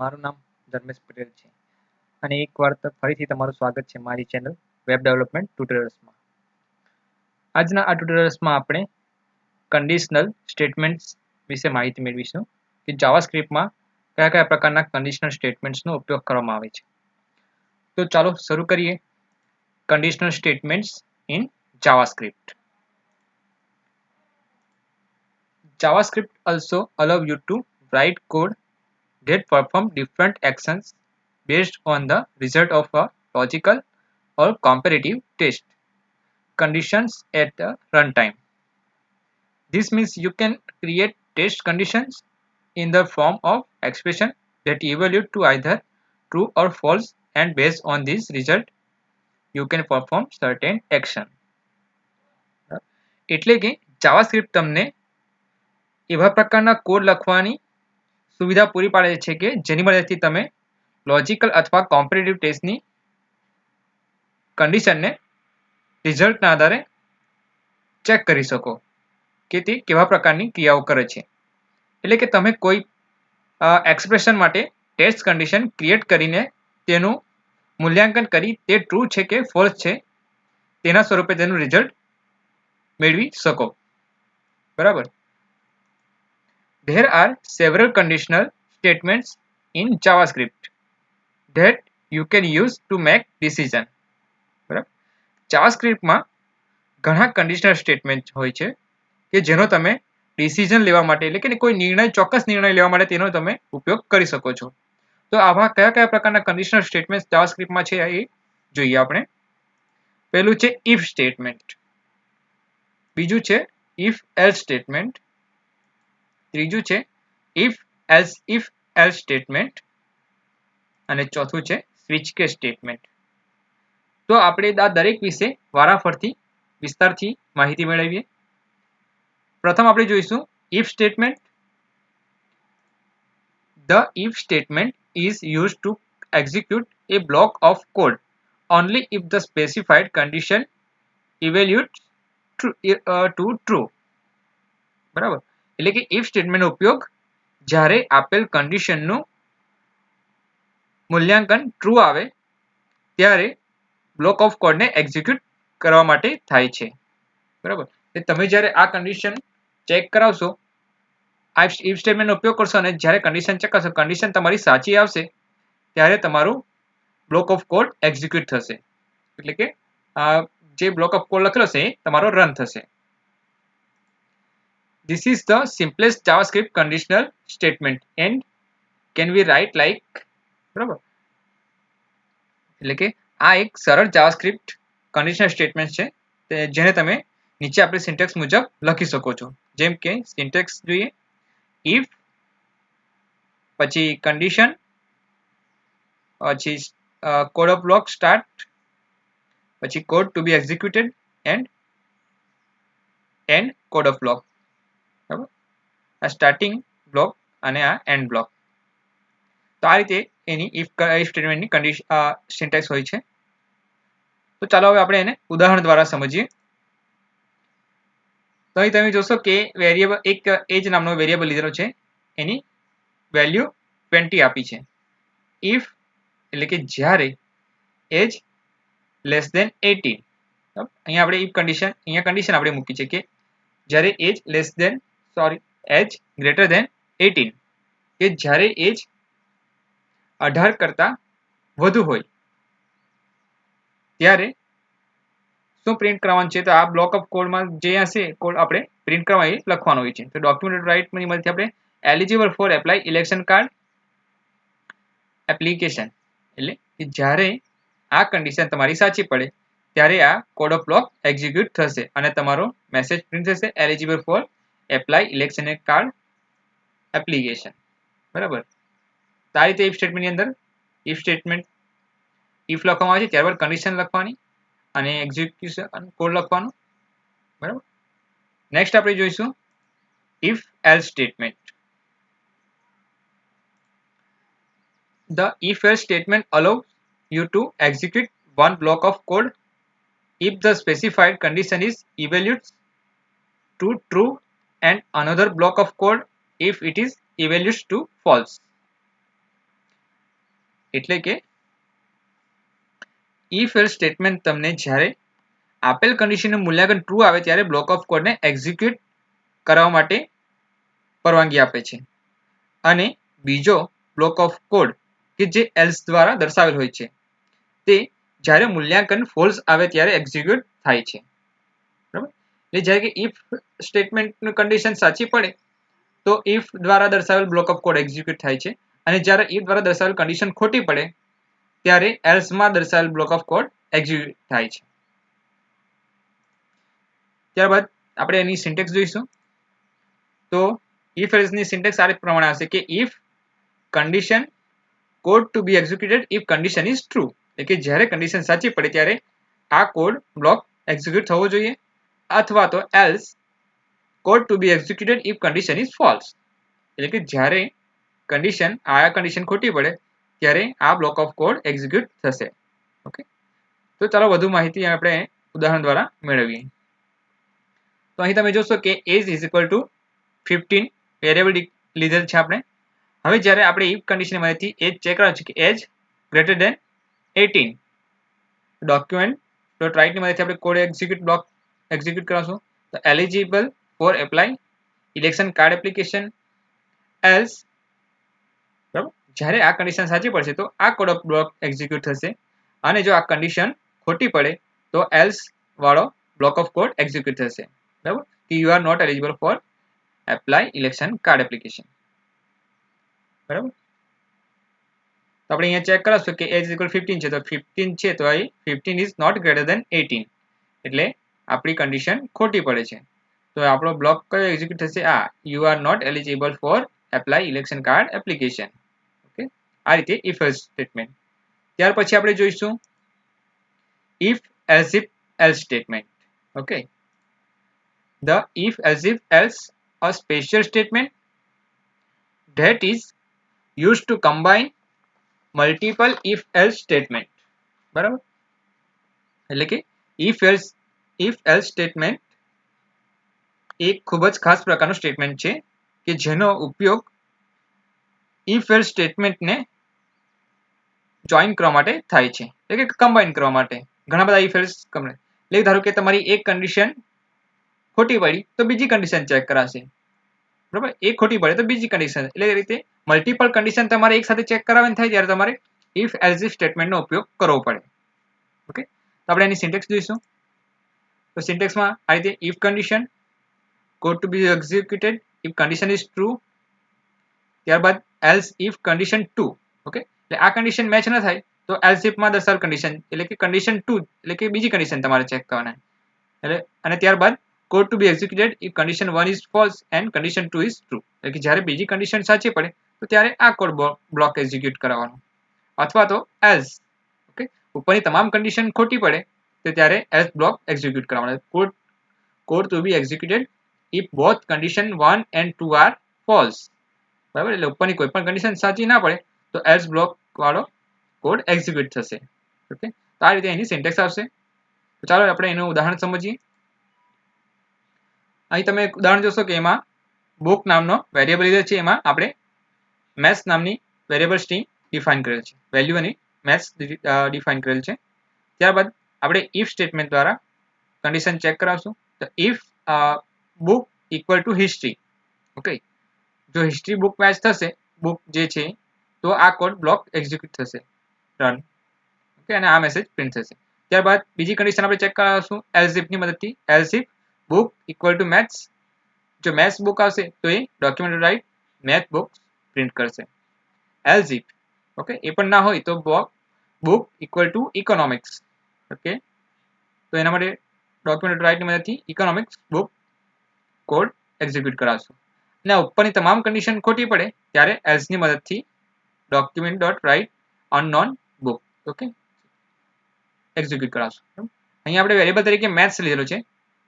મારું નામ ધર્મેશ પટેલ છે અને એકવાર ફરીથી તમારું સ્વાગત છે મારી ચેનલ વેબ ડેવલપમેન્ટ ટ્યુટોરિયલ્સમાં. આજના આ ટ્યુટોરિયલ્સમાં આપણે કંડિશનલ સ્ટેટમેન્ટ્સ વિશે માહિતી મેળવીશું કે જાવાસ્ક્રિપ્ટમાં કયા કયા પ્રકારના કંડિશનલ સ્ટેટમેન્ટ્સનો ઉપયોગ કરવામાં આવે છે. તો ચાલો શરૂ કરીએ. Conditional statements in JavaScript. JavaScript also allow you to write code that perform different actions based on the result of a logical or comparative test conditions at the runtime. This means you can create test conditions in the form of expression that evaluate to either true or false, and based on this result you can perform certain action. એટલે કે JavaScript તમને એવા પ્રકારના code લખવાની સુવિધા પૂરી પાડે છે કે જેની મદદથી તમે લોજિકલ અથવા કોમ્પિટિટિવ ટેસ્ટની કન્ડિશનને રિઝલ્ટના આધારે ચેક કરી શકો કે તે કેવા પ્રકારની ક્રિયાઓ કરે છે. એટલે કે તમે કોઈ એક્સપ્રેશન માટે ટેસ્ટ કન્ડિશન ક્રિએટ કરીને તેનું મૂલ્યાંકન કરી તે ટ્રુ છે કે ફોલ્સ છે તેના સ્વરૂપે તેનું રિઝલ્ટ મેળવી શકો. બરાબર. There are several conditional statements in JavaScript that you can use to make decision. બરાબર. જાવાસ્ક્રિપ્ટમાં ઘણા કન્ડિશનલ સ્ટેટમેન્ટ હોય છે કે જેનો તમે ડિસિઝન લેવા માટે એટલે કે કોઈ ચોક્કસ નિર્ણય લેવા માટે તેનો તમે ઉપયોગ કરી શકો છો. તો આવા કયા કયા પ્રકારના કન્ડિશનલ સ્ટેટમેન્ટ જાવાસ્ક્રિપ્ટમાં છે એ જોઈએ આપણે. પહેલું છે ઇફ સ્ટેટમેન્ટ, બીજું છે ઇફ એલ્સ સ્ટેટમેન્ટ, ત્રીજું છે ઇફ એલ્સ સ્ટેટમેન્ટ અને ચોથું છે સ્વિચ કેસ સ્ટેટમેન્ટ. તો આપણે આ દરેક વિશે વારાફરતી વિસ્તારથી માહિતી મેળવીએ. પ્રથમ આપણે જોઈશું if statement. The if statement is used to execute a block of code only if the specified condition evaluates to true. બરાબર. એટલે કે if સ્ટેટમેન્ટનો ઉપયોગ જ્યારે આપેલ કન્ડિશનનું મૂલ્યાંકન ટ્રુ આવે ત્યારે બ્લોક ઓફ કોડને એક્ઝિક્યુટ કરવા માટે થાય છે. બરાબર. તમે જ્યારે આ કન્ડિશન ચેક કરાવશો, આ ઇફ સ્ટેટમેન્ટનો ઉપયોગ કરશો અને જ્યારે કન્ડિશન ચકાસો, કન્ડિશન તમારી સાચી આવશે ત્યારે તમારું બ્લોક ઓફ કોડ એક્ઝિક્યુટ થશે. એટલે કે જે બ્લોક ઓફ કોડ લખેલો છે એ તમારો રન થશે. This is the simplest JavaScript conditional statement and can be write like. બરાબર. એટલે કે આ એક સરળ જાવાસ્ક્રિપ્ટ કન્ડિશનલ સ્ટેટમેન્ટ છે જેને તમે નીચે આપેલ સિન્ટેક્સ મુજબ લખી શકો છો. જેમ કે સિન્ટેક્સ જોઈએ, if પછી કન્ડિશન, પછી કોડ ઓફ બ્લોક સ્ટાર્ટ, પછી code to be executed end code of block. બરાબર. આ સ્ટાર્ટિંગ બ્લોક અને આ એન્ડ બ્લોક. તો આ રીતે એની ઇફ સ્ટેટમેન્ટની કન્ડિશન સિન્ટેક્સ હોય છે. તો ચાલો હવે આપણે એને ઉદાહરણ દ્વારા સમજીએ. તો અહીં તમે જોશો કે વેરિયેબલ એક એજ નામનો વેરિયેબલ લીધેલો છે, એની વેલ્યુ 20 આપી છે. ઇફ એટલે કે જ્યારે એજ લેસ ધેન 18. અહીંયા આપણે ઇફ કન્ડિશન આપણે મૂકી છે કે જ્યારે એજ એજ ગ્રેટર ધેન 18, કે જ્યારે એજ 18 કરતા વધુ હોય ત્યારે શું પ્રિન્ટ કરવાનું છે. તો આ બ્લોક ઓફ કોડમાં જે હશે કોડ આપણે પ્રિન્ટ કરવા એ લખવાનો હોય છે. તો ડોક્યુમેન્ટ રાઇટની મદદથી આપણે eligible for apply election card application, એટલે કે જ્યારે આ કન્ડિશન તમારી સાચી પડે ત્યારે આ કોડ ઓફ બ્લોક એક્ઝિક્યુટ થશે અને તમારો મેસેજ પ્રિન્ટ થશે eligible for apply election card application. બરાબર. તો આ રીતે ઇફ સ્ટેટમેન્ટની અંદર ઇફ સ્ટેટમેન્ટ ઇફ લખવામાં આવે છે, ત્યારબાદ કન્ડિશન લખવાની અને એક્ઝિક્યુશન કોડ લખવાનો. બરાબર. નેક્સ્ટ આપણે જોઈશું if else statement. The if else statement allows you to execute one block of code if the specified condition is evaluates to true and another block of code if it is evaluates to false. એટલે કે if else statement તમને જ્યારે આપેલ કન્ડિશનનું મૂલ્યાંકન true આવે ત્યારે block of કોડને execute કરવા માટે પરવાનગી આપે છે અને બીજો બ્લોક ઓફ કોડ કે જે એલ્સ દ્વારા દર્શાવેલ હોય છે તે જ્યારે મૂલ્યાંકન ફોલ્સ આવે ત્યારે એક્ઝિક્યુટ થાય છે. બરાબર, એટલે જ્યારે કે if સ્ટેટમેન્ટનું કન્ડિશન સાચી પડે તો if દ્વારા દર્શાવેલ બ્લોક ઓફ કોડ એક્ઝિક્યુટ થાય છે અને જ્યારે if દ્વારા દર્શાવેલ કન્ડિશન ખોટી પડે ત્યારે else માં દર્શાવેલ બ્લોક ઓફ કોડ એક્ઝિક્યુટ થાય છે. ત્યારબાદ આપણે એની સિન્ટેક્સ જોઈશું. તો if else ની સિન્ટેક્સ આ પ્રમાણે આવશે કે if condition code to be executed if condition is true, એટલે કે જ્યારે કન્ડિશન સાચી પડે ત્યારે આ કોડ બ્લોક એક્ઝિક્યુટ થવો જોઈએ, અથવા તો else code to be executed if condition is false, એટલે કે જ્યારે કન્ડિશન ખોટી પડે ત્યારે આ બ્લોક ઓફ કોડ એક્ઝિક્યુટ થશે. ઓકે, તો ચાલો વધુ માહિતી આપણે ઉદાહરણ દ્વારા મેળવીએ. તો અહીં તમે જોશો કે age is equal to 15 variable લીધેલ છે આપણે. હવે જ્યારે આપણે ઇફ કન્ડિશનની મદદથી એજ ચેક કરવા છે કે એજ ગ્રેટર ધેન 18, ડોક્યુમેન્ટ ડોટ રાઇટની મદદથી આપણે કોડ બ્લોક એક્ઝિક્યુટ કરાવશું. તો eligible for apply election card application else. બરાબર, જ્યારે આ કન્ડિશન સાચી પડશે તો આ કોડ ઓફ બ્લોક એક્ઝિક્યુટ થશે અને જો આ કન્ડિશન ખોટી પડે તો એલ્સ વાળો બ્લોક ઓફ કોડ એક્ઝિક્યુટ થશે. બરાબર, કે you are not eligible for apply election card application. બરાબર, તો આપણે અહીંયા ચેક કરાવશું કે એજ ઇક્વલ 15 છે તો 15 છે તો અહીં 15 ઇઝ નોટ ગ્રેટર ધેન 18, એટલે આપણી કન્ડિશન ખોટી પડે છે. તો આપણો બ્લોક કયો એક્ઝિક્યુટ થશે? આ you are not eligible for apply election card application. Okay, આ રીતે if else સ્ટેટમેન્ટ. ત્યાર પછી આપણે જોઈશું if else if else statement. Okay, the if else if else a special statement that is used to combine multiple if else statement. બરાબર, એટલે કે if else statement એક ખૂબ જ ખાસ પ્રકારનું સ્ટેટમેન્ટ છે કે જેનો ઉપયોગ if else સ્ટેટમેન્ટને જોઈન કરવા માટે થાય છે, એટલે કે કમ્બાઈન કરવા માટે. ઘણા બધા if else કમ્બાઈન, એટલે ધારો કે તમારી એક કન્ડિશન ખોટી પડી તો બીજી કન્ડિશન ચેક કરાશે. બરાબર, એક ખોટી પડે તો બીજી કન્ડિશન, એટલે એ રીતે મલ્ટિપલ કન્ડિશન તમારે એક સાથે ચેક કરાવવાની થાય ત્યારે તમારે if else if સ્ટેટમેન્ટનો ઉપયોગ કરવો પડે. ઓકે, તો આપણે એની સિન્ટેક્સ જોઈશું. તો સિન્ટેક્સમાં આ રીતે if condition code to be executed if condition is true, ત્યારબાદ else if condition 2. ઓકે, એટલે આ કન્ડિશન મેચ ન થાય તો else if માં દર્શાવેલ કન્ડિશન એટલે કે કન્ડિશન 2 એટલે કે બીજી કન્ડિશન તમારે ચેક કરવાના. એટલે અને ત્યારબાદ code to be executed if condition 1 is false and condition 2 is true, એટલે કે જ્યારે બીજી કન્ડિશન સાચી પડે તો ત્યારે આ કોડ બ્લોક એક્ઝિક્યુટ કરવાનો, અથવા તો else. ઓકે, ઉપરની તમામ કન્ડિશન ખોટી પડે તો ત્યારે else બ્લોક એક્ઝિક્યુટ કરવાનો. code to be executed if both condition 1 and 2 are false. બરાબર, એટલે ઉપરની કોઈ પણ કન્ડિશન સાચી ના પડે તો else બ્લોક વાળો કોડ એક્ઝિક્યુટ થશે. ઓકે, તો આ રીતે એની સિન્ટેક્સ આવશે. તો ચાલો આપણે એનું ઉદાહરણ સમજીએ. અહીં તમે એક ઉદાહરણ જોશો કે એમાં book નામનો વેરિયેબલ લીધેલ છે, એમાં આપણે maths નામની વેરિયેબલ સ્ટ્રીંગ ડિફાઇન કરેલ છે, વેલ્યુ અને maths ડિફાઇન કરેલ છે. ત્યારબાદ આપણે if સ્ટેટમેન્ટ દ્વારા કન્ડિશન ચેક કરાવશું. તો if book equal to history. Okay, જો હિસ્ટ્રી બુક મેચ થશે, બુક જે છે, તો આ કોડ બ્લોક એક્ઝિક્યુટ થશે, રન. ઓકે, અને આ મેસેજ પ્રિન્ટ થશે. ત્યારબાદ બીજી કન્ડિશન આપણે ચેક કરાવશું else if ની મદદથી. else if book equal to maths, જો maths બુક આવશે તો એ document write math books print કરશે. else if, ઓકે, એ પણ ના હોય તો book equal to economics. Okay, તો એના માટે ડોક્યુમેન્ટ રાઇટની મદદથી ઇકોનોમિક્સ બુક કોડ એક્ઝિક્યુટ કરાવશું. અને ઉપરની તમામ કન્ડિશન ખોટી પડે ત્યારે else ની મદદથી document dot write unknown book, okay, execute કરાવશું. અહીંયા આપણે વેરિયેબલ તરીકે મેથ્સ લીધેલો છે,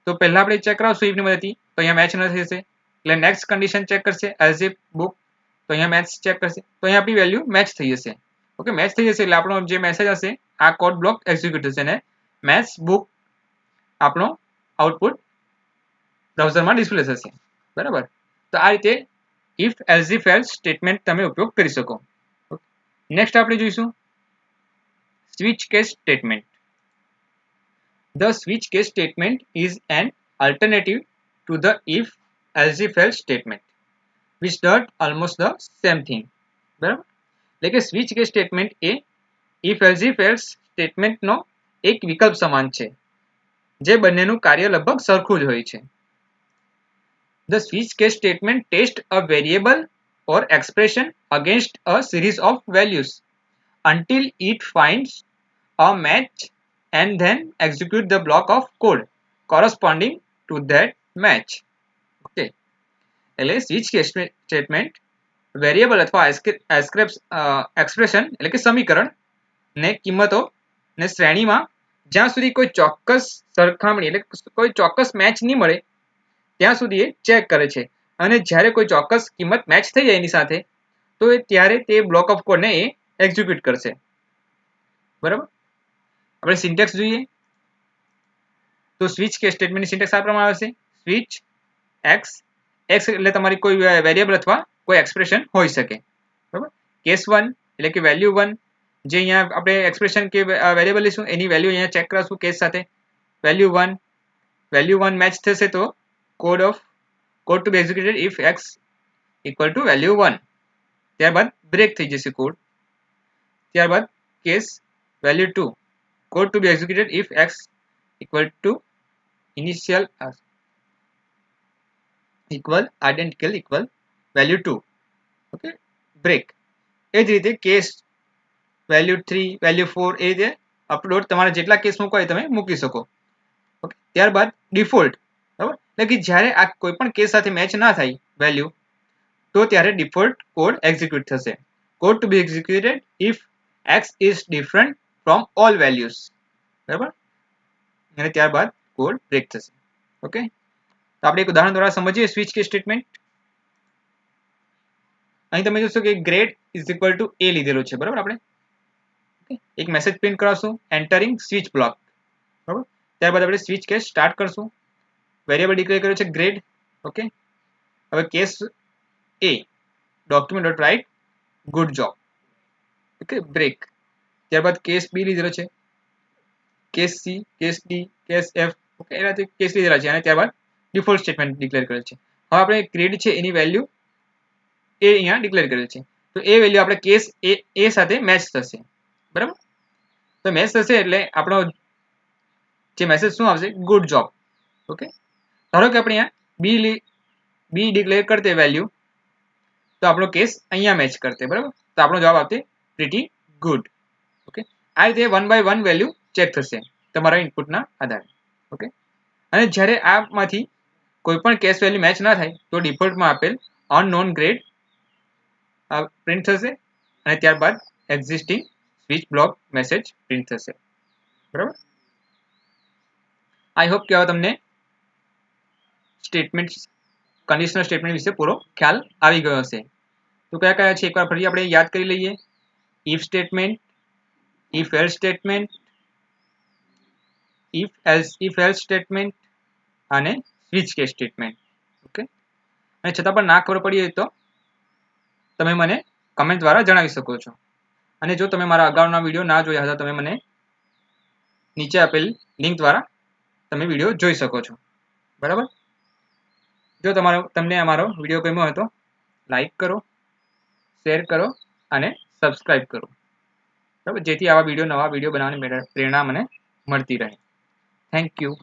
તો પહેલા આપણે ચેક કરાવશું if ની મદદથી, તો અહીંયા મેચ ન થશે એટલે નેક્સ્ટ કન્ડિશન ચેક કરશે else if book, તો અહીંયા મેથ્સ ચેક કરશે તો અહીંયા આપણી વેલ્યુ મેચ થઈ જશે. ઓકે, મેચ થઈ જશે એટલે આપણો જે મેસેજ હશે આ કોડ બ્લોક એક્ઝિક્યુટ થશે અને મેથ્સ બુક આપણો આઉટપુટ બ્રાઉઝરમાં ડિસ્પ્લે થશે. બરાબર, તો આ રીતે if else if else statement તમે ઉપયોગ કરી શકો. નેક્સ્ટ આપણે જોઈશું switch case statement. The switch case statement is an alternative to the if else else statement which does almost the same thing. બરાબર, એટલે કે switch case statement A if else else સ્ટેટમેન્ટનો એક વિકલ્પ સમાન છે જે બંનેનું કાર્ય લગભગ સરખું જ હોય છે. The switch case statement tests a variable or expression against a series of values until it finds a match and then execute the block of code corresponding to that match. Okay. એટલે switch case statement variable અથવા expression એટલે કે સમીકરણ ને કિંમતો ને શ્રેણીમાં જ્યાં સુધી કોઈ ચોક્કસ સરખામણી એટલે કોઈ ચોક્કસ મેચ નહીં મળે ત્યાં સુધી એ ચેક કરે છે અને જ્યારે કોઈ ચોક્કસ કિંમત મેચ થઈ જાય એની સાથે તો ત્યારે તે બ્લોક ઓફ કોડને એ એક્ઝિક્યુટ કરશે. બરાબર, આપણે સિન્ટેક્સ જોઈએ તો સ્વિચ કેસ સ્ટેટમેન્ટની સિન્ટેક્સ આ પ્રમાણે આવશે. સ્વિચ એક્સ એટલે તમારી કોઈ વેરિયેબલ અથવા કોઈ એક્સપ્રેશન હોઈ શકે. બરાબર, કેસ 1 એટલે કે વેલ્યુ 1 જે અહીંયા આપણે એક્સપ્રેશન કે વેરિયેબલ લઈશું એની વેલ્યુ અહીંયા ચેક કરશું કેસ સાથે. વેલ્યુ 1 મેચ થશે તો code to be executed if x equal to value 1. ત્યારબાદ બ્રેક થઈ જશે કોડ. ત્યારબાદ case value 2 code to be executed if x equal to initial equal identical equal value 2. Okay, break. એ જ રીતે કેસ વેલ્યુ 3 વેલ્યુ 4 એ રીતે upload તમારે જેટલા કેસ મૂકવા હોય તમે મૂકી શકો. ઓકે, ત્યારબાદ ડિફોલ્ટ. બરાબર, એટલે કે જ્યારે આ કોઈ પણ કેસ સાથે મેચ ના થાય વેલ્યુ તો ત્યારે ડિફોલ્ટ કોડ એક્ઝિક્યુટ થશે. Code to be executed if X is different from all values. બરાબર, અને ત્યારબાદ કોડ બ્રેક થશે. ઓકે, તો આપણે એક ઉદાહરણ દ્વારા સમજીએ સ્વિચ કેસ સ્ટેટમેન્ટ. અહીં તમે જોશો કે grade is equal to A લીધેલો છે. બરાબર, આપણે એક મેસેજ પ્રિન્ટ કરાવશું એન્ટરિંગ સ્વિચ બ્લોક. બરાબર, ત્યારબાદ આપણે સ્વિચ કેસ સ્ટાર્ટ કરશું. વેરિયેબલ ડિક્લેર કર્યો છે ગ્રેડ. ઓકે, હવે case A document dot write good job. Okay, break. ત્યારબાદ કેસ બી લીધેલો છે, case C, case D, case F. Okay, એનાથી કેસ લીધેલા છે અને ત્યારબાદ ડિફોલ્ટ સ્ટેટમેન્ટ ડિક્લેર કરેલ છે. હવે આપણે ગ્રેડ છે એની વેલ્યુ એ અહીંયા ડિક્લેર કરેલ છે તો એ વેલ્યુ આપણે કેસ એ સાથે મેચ થશે. બરાબર, તો મેચ થશે એટલે આપણો જે મેસેજ શું આવશે ગુડ જોબ. ઓકે, ધારો કે આપણે અહીંયા બી ડિક્લેર કરતે વેલ્યુ તો આપણો કેસ અહીંયા મેચ કરતે. બરાબર, તો આપણો જવાબ આવશે પ્રીટી ગુડ. ઓકે, આ રીતે 1 by 1 વેલ્યુ ચેક થશે તમારા ઇનપુટના આધારે. ઓકે, અને જ્યારે આમાંથી કોઈ પણ કેસ વેલ્યુ મેચ ના થાય તો ડિફોલ્ટમાં આપેલ અનનોન ગ્રેડ પ્રિન્ટ થશે અને ત્યારબાદ existing switch block message print થશે. બરાબર, આઈ હોપ કે હવે તમને સ્ટેટમેન્ટ કન્ડિશનલ સ્ટેટમેન્ટ વિશે પૂરો ખ્યાલ આવી ગયો હશે. તો કયા કયા છે એકવાર ફરી આપણે યાદ કરી લઈએ. If statement, if else statement, if else statement અને સ્વિચ કેસ સ્ટેટમેન્ટ. ઓકે, અને છતાં પણ ના ખબર પડી હોય તો તમે મને કમેન્ટ દ્વારા જણાવી શકો છો. અને જો તમે મારા અગાઉના વિડીયો ના જોયા હતા તમે મને નીચે આપેલ લિંક દ્વારા તમે વિડીયો જોઈ શકો છો. બરાબર, જો તમને અમારો વિડીયો ગમ્યો હોય તો લાઈક કરો, શેર કરો અને સબસ્ક્રાઇબ કરો. બરાબર, જેથી આવા નવા વિડીયો બનાવવાની પ્રેરણા મને મળતી રહે. Thank you.